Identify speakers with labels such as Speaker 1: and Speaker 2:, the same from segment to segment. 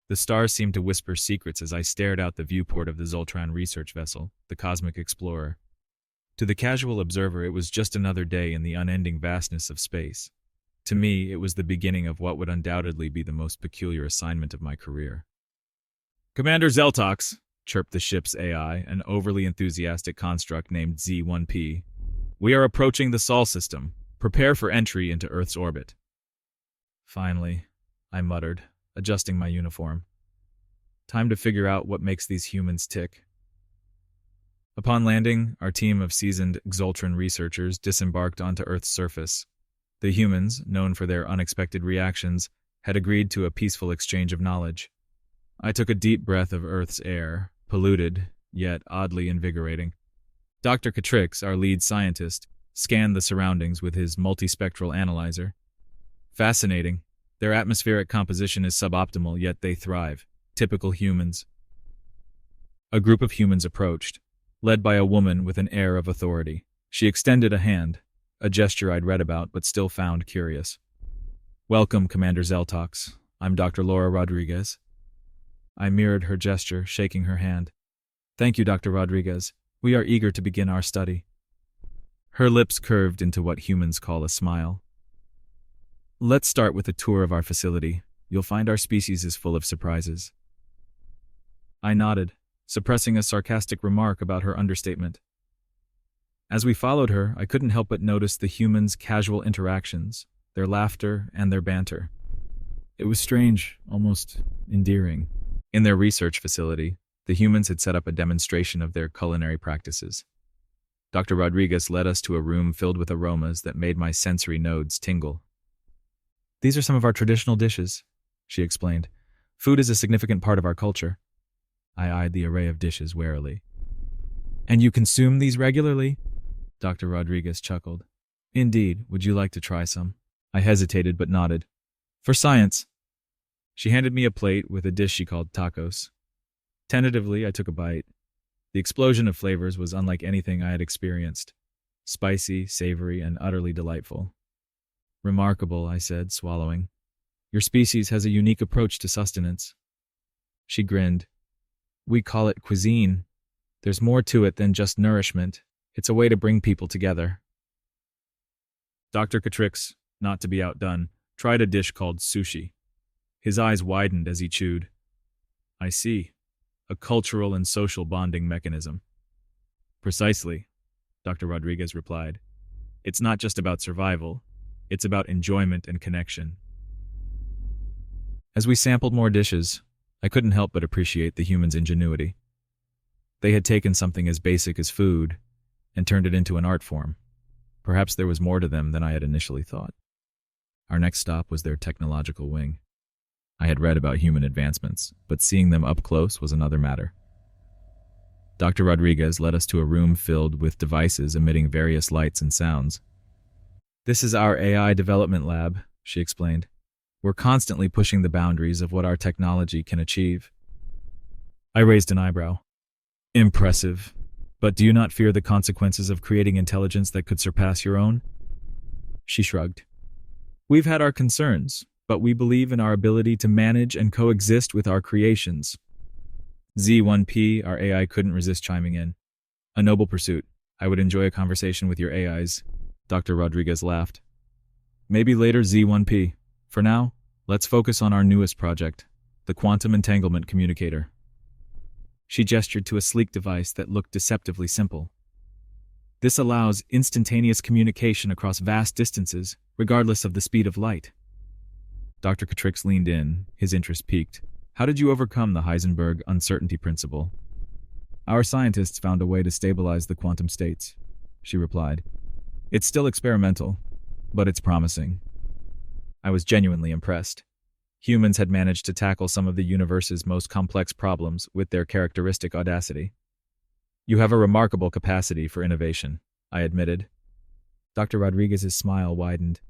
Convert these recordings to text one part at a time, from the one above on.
Speaker 1: The stars seemed to whisper secrets as I stared out the viewport of the Xoltran research vessel, the Cosmic Explorer. To the casual observer, it was just another day in the unending vastness of space. To me, it was the beginning of what would undoubtedly be the most peculiar assignment of my career. "Commander Xeltox," chirped the ship's AI, an overly enthusiastic construct named Z1P. "We are approaching the Sol system. Prepare for entry into Earth's orbit." "Finally," I muttered, adjusting my uniform. "Time to figure out what makes these humans tick." Upon landing, our team of seasoned Xoltran researchers disembarked onto Earth's surface. The humans, known for their unexpected reactions, had agreed to a peaceful exchange of knowledge. I took a deep breath of Earth's air, polluted, yet oddly invigorating. Dr. Catrix, our lead scientist, scanned the surroundings with his multispectral analyzer. "Fascinating. Their atmospheric composition is suboptimal, yet they thrive. Typical humans." A group of humans approached, led by a woman with an air of authority. She extended a hand, a gesture I'd read about but still found curious. "Welcome, Commander Xeltox. I'm Dr. Laura Rodriguez." I mirrored her gesture, shaking her hand. "Thank you, Dr. Rodriguez. We are eager to begin our study." Her lips curved into what humans call a smile. "Let's start with a tour of our facility. You'll find our species is full of surprises." I nodded, suppressing a sarcastic remark about her understatement. As we followed her, I couldn't help but notice the humans' casual interactions, their laughter, and their banter. It was strange, almost endearing. In their research facility, the humans had set up a demonstration of their culinary practices. Dr. Rodriguez led us to a room filled with aromas that made my sensory nodes tingle. "These are some of our traditional dishes," she explained. "Food is a significant part of our culture." I eyed the array of dishes warily. "And you consume these regularly?" Dr. Rodriguez chuckled. "Indeed. Would you like to try some?" I hesitated but nodded. "For science." She handed me a plate with a dish she called tacos. Tentatively, I took a bite. The explosion of flavors was unlike anything I had experienced. Spicy, savory, and utterly delightful. "Remarkable," I said, swallowing. "Your species has a unique approach to sustenance." She grinned. "We call it cuisine. There's more to it than just nourishment. It's a way to bring people together." Dr. Catrix, not to be outdone, tried a dish called sushi. His eyes widened as he chewed. "I see. A cultural and social bonding mechanism." "Precisely," Dr. Rodriguez replied. "It's not just about survival. It's about enjoyment and connection." As we sampled more dishes, I couldn't help but appreciate the humans' ingenuity. They had taken something as basic as food and turned it into an art form. Perhaps there was more to them than I had initially thought. Our next stop was their technological wing. I had read about human advancements, but seeing them up close was another matter. Dr. Rodriguez led us to a room filled with devices emitting various lights and sounds. "This is our AI development lab," she explained. "We're constantly pushing the boundaries of what our technology can achieve." I raised an eyebrow. "Impressive. But do you not fear the consequences of creating intelligence that could surpass your own?" She shrugged. "We've had our concerns, but we believe in our ability to manage and coexist with our creations." Z1P, our AI, couldn't resist chiming in. "A noble pursuit. I would enjoy a conversation with your AIs." Dr. Rodriguez laughed. "Maybe later, Z1P. For now, let's focus on our newest project, the Quantum Entanglement Communicator." She gestured to a sleek device that looked deceptively simple. "This allows instantaneous communication across vast distances, regardless of the speed of light." Dr. Catrix leaned in, his interest piqued. "How did you overcome the Heisenberg uncertainty principle?" "Our scientists found a way to stabilize the quantum states," she replied. "It's still experimental, but it's promising." I was genuinely impressed. Humans had managed to tackle some of the universe's most complex problems with their characteristic audacity. "You have a remarkable capacity for innovation," I admitted. Dr. Rodriguez's smile widened.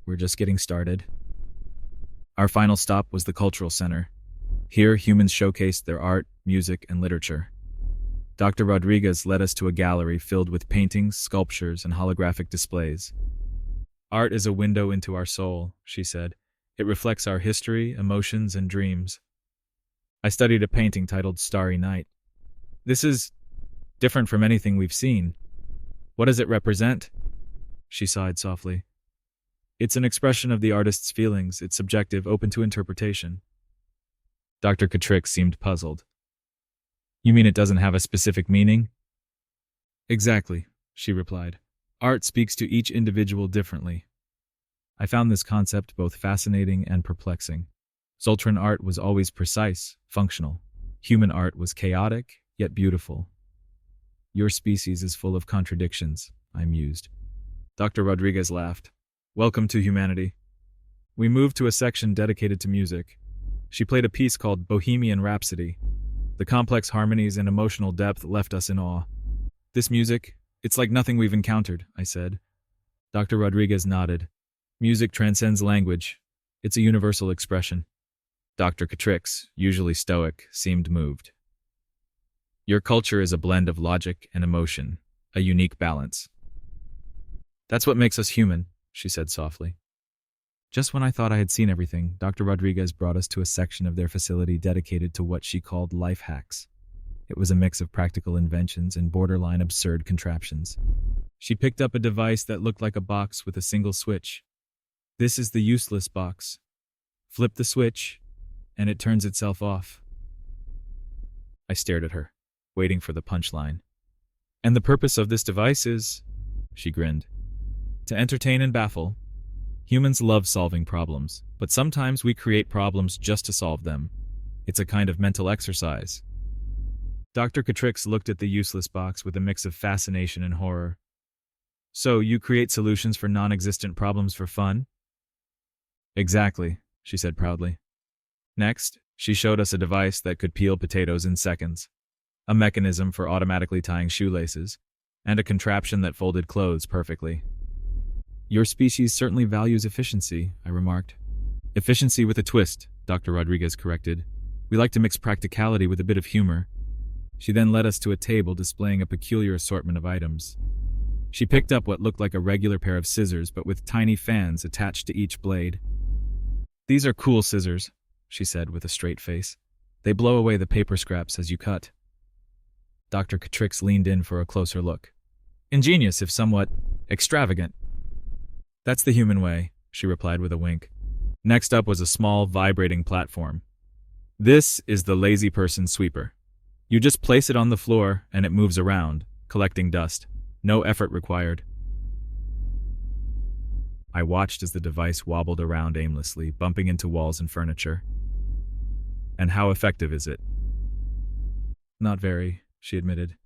Speaker 1: "We're just getting started." Our final stop was the Cultural Center. Here, humans showcased their art, music, and literature. Dr. Rodriguez led us to a gallery filled with paintings, sculptures, and holographic displays. "Art is a window into our soul," she said. "It reflects our history, emotions, and dreams. I studied a painting titled Starry Night. This is different from anything we've seen. What does it represent? She sighed softly. It's an expression of the artist's feelings. It's subjective, open to interpretation. Dr. Catrix seemed puzzled. You mean it doesn't have a specific meaning? Exactly, she replied. Art speaks to each individual differently. I found this concept both fascinating and perplexing. Xoltran art was always precise, functional. Human art was chaotic, yet beautiful. Your species is full of contradictions, I mused. Dr. Rodriguez laughed. Welcome to humanity. We moved to a section dedicated to music. She played a piece called Bohemian Rhapsody. The complex harmonies and emotional depth left us in awe. This music, it's like nothing we've encountered, I said. Dr. Rodriguez nodded. Music transcends language. It's a universal expression. Dr. Catrix, usually stoic, seemed moved. Your culture is a blend of logic and emotion, a unique balance. That's what makes us human, she said softly. Just when I thought I had seen everything, Dr. Rodriguez brought us to a section of their facility dedicated to what she called life hacks. It was a mix of practical inventions and borderline absurd contraptions. She picked up a device that looked like a box with a single switch. This is the useless box. Flip the switch, and it turns itself off. I stared at her, waiting for the punchline. And the purpose of this device is, she grinned, to entertain and baffle. Humans love solving problems, but sometimes we create problems just to solve them. It's a kind of mental exercise. Dr. Catrix looked at the useless box with a mix of fascination and horror. So, you create solutions for non-existent problems for fun? Exactly, she said proudly. Next, she showed us a device that could peel potatoes in seconds, a mechanism for automatically tying shoelaces, and a contraption that folded clothes perfectly. Your species certainly values efficiency, I remarked. Efficiency with a twist, Dr. Rodriguez corrected. We like to mix practicality with a bit of humor. She then led us to a table displaying a peculiar assortment of items. She picked up what looked like a regular pair of scissors, but with tiny fans attached to each blade. These are cool scissors, she said with a straight face. They blow away the paper scraps as you cut. Dr. Catrix leaned in for a closer look. Ingenious, if somewhat extravagant. That's the human way, she replied with a wink. Next up was a small, vibrating platform. This is the lazy person sweeper. You just place it on the floor and it moves around, collecting dust. No effort required. I watched as the device wobbled around aimlessly, bumping into walls and furniture. And how effective is it? Not very, she admitted,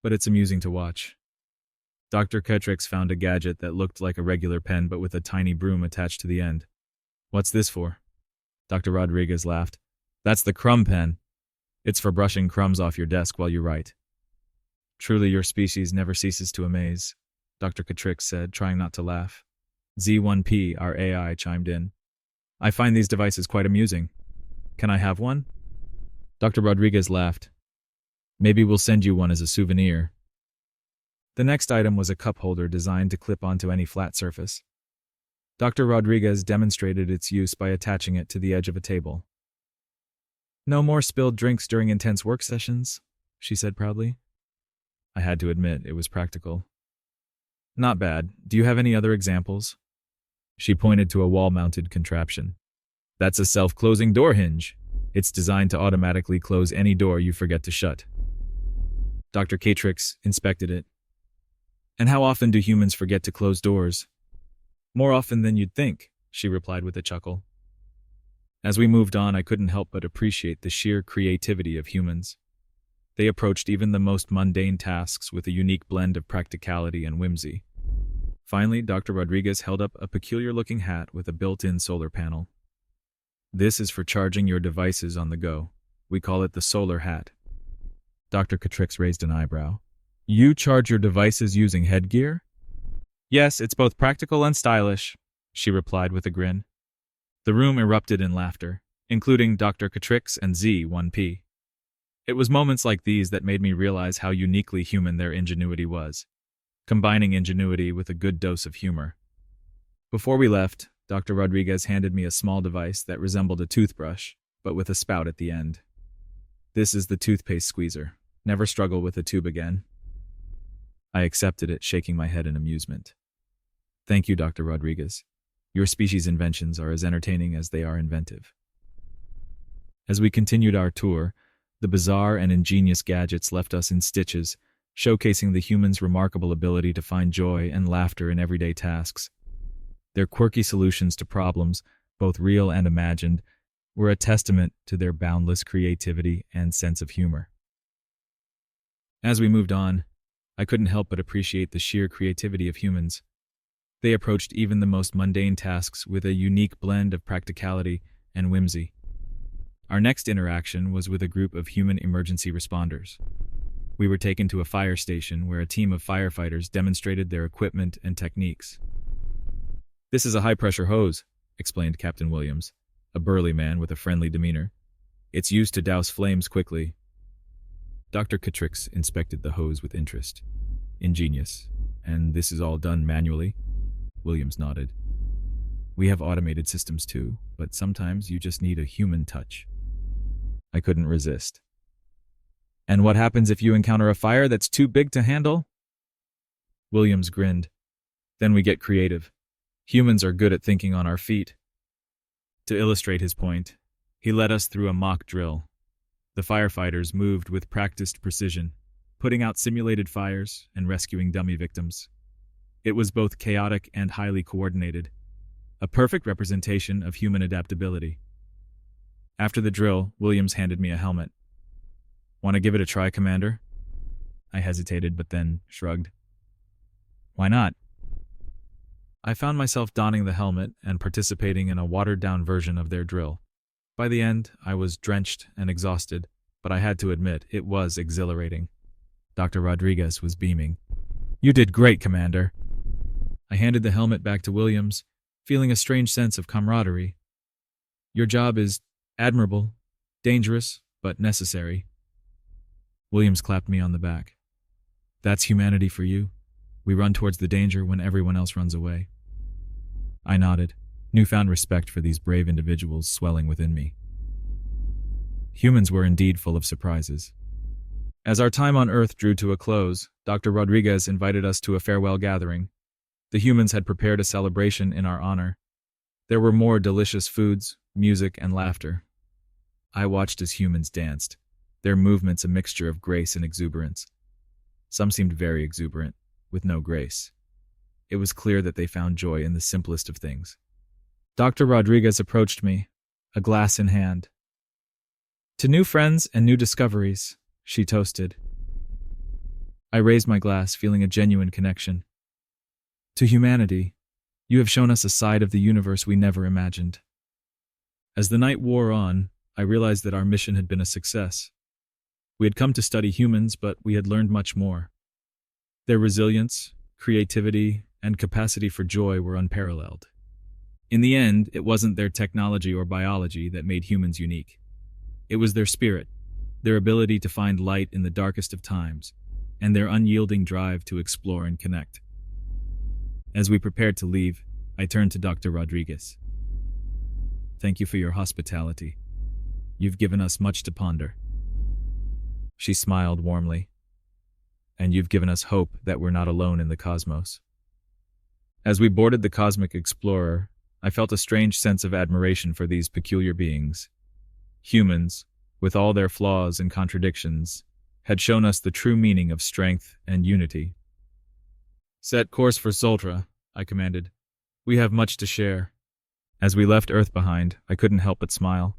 Speaker 1: but it's amusing to watch. Dr. Catrix found a gadget that looked like a regular pen but with a tiny broom attached to the end. What's this for? Dr. Rodriguez laughed. That's the crumb pen. It's for brushing crumbs off your desk while you write. Truly your species never ceases to amaze, Dr. Catrix said, trying not to laugh. Z1P, our AI, chimed in. I find these devices quite amusing. Can I have one? Dr. Rodriguez laughed. Maybe we'll send you one as a souvenir. The next item was a cup holder designed to clip onto any flat surface. Dr. Rodriguez demonstrated its use by attaching it to the edge of a table. No more spilled drinks during intense work sessions, she said proudly. I had to admit it was practical. Not bad. Do you have any other examples? She pointed to a wall-mounted contraption. That's a self-closing door hinge. It's designed to automatically close any door you forget to shut. Dr. Catrix inspected it. And how often do humans forget to close doors? More often than you'd think, she replied with a chuckle. As we moved on, I couldn't help but appreciate the sheer creativity of humans. They approached even the most mundane tasks with a unique blend of practicality and whimsy. Finally, Dr. Rodriguez held up a peculiar-looking hat with a built-in solar panel. This is for charging your devices on the go. We call it the solar hat. Dr. Catrix raised an eyebrow. You charge your devices using headgear? Yes, it's both practical and stylish, she replied with a grin. The room erupted in laughter, including Dr. Catrix and Z1P. It was moments like these that made me realize how uniquely human their ingenuity was, combining ingenuity with a good dose of humor. Before we left, Dr. Rodriguez handed me a small device that resembled a toothbrush, but with a spout at the end. This is the toothpaste squeezer. Never struggle with a tube again. I accepted it, shaking my head in amusement. Thank you, Dr. Rodriguez. Your species' inventions are as entertaining as they are inventive. As we continued our tour, the bizarre and ingenious gadgets left us in stitches, showcasing the humans' remarkable ability to find joy and laughter in everyday tasks. Their quirky solutions to problems, both real and imagined, were a testament to their boundless creativity and sense of humor. As we moved on, I couldn't help but appreciate the sheer creativity of humans. They approached even the most mundane tasks with a unique blend of practicality and whimsy. Our next interaction was with a group of human emergency responders. We were taken to a fire station where a team of firefighters demonstrated their equipment and techniques. "This is a high-pressure hose," explained Captain Williams, a burly man with a friendly demeanor. "It's used to douse flames quickly." Dr. Catrix inspected the hose with interest. "Ingenious. And this is all done manually?" Williams nodded. "We have automated systems too, but sometimes you just need a human touch." I couldn't resist. "And what happens if you encounter a fire that's too big to handle?" Williams grinned. "Then we get creative. Humans are good at thinking on our feet." To illustrate his point, he led us through a mock drill. The firefighters moved with practiced precision, putting out simulated fires and rescuing dummy victims. It was both chaotic and highly coordinated, a perfect representation of human adaptability. After the drill, Williams handed me a helmet. "Want to give it a try, Commander?" I hesitated, but then shrugged. "Why not?" I found myself donning the helmet and participating in a watered-down version of their drill. By the end, I was drenched and exhausted, but I had to admit it was exhilarating. Dr. Rodriguez was beaming. "You did great, Commander." I handed the helmet back to Williams, feeling a strange sense of camaraderie. "Your job is admirable, dangerous, but necessary." Williams clapped me on the back. "That's humanity for you. We run towards the danger when everyone else runs away." I nodded, newfound respect for these brave individuals swelling within me. Humans were indeed full of surprises. As our time on Earth drew to a close, Dr. Rodriguez invited us to a farewell gathering. The humans had prepared a celebration in our honor. There were more delicious foods, music, and laughter. I watched as humans danced, their movements a mixture of grace and exuberance. Some seemed very exuberant, with no grace. It was clear that they found joy in the simplest of things. Dr. Rodriguez approached me, a glass in hand. "To new friends and new discoveries," she toasted. I raised my glass, feeling a genuine connection. "To humanity, you have shown us a side of the universe we never imagined." As the night wore on, I realized that our mission had been a success. We had come to study humans, but we had learned much more. Their resilience, creativity, and capacity for joy were unparalleled. In the end, it wasn't their technology or biology that made humans unique. It was their spirit, their ability to find light in the darkest of times, and their unyielding drive to explore and connect. As we prepared to leave, I turned to Dr. Rodriguez. "Thank you for your hospitality. You've given us much to ponder." She smiled warmly. "And you've given us hope that we're not alone in the cosmos." As we boarded the Cosmic Explorer, I felt a strange sense of admiration for these peculiar beings. Humans, with all their flaws and contradictions, had shown us the true meaning of strength and unity. "Set course for Xoltran," I commanded. "We have much to share." As we left Earth behind, I couldn't help but smile.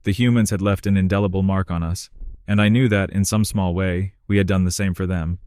Speaker 1: The humans had left an indelible mark on us, and I knew that, in some small way, we had done the same for them.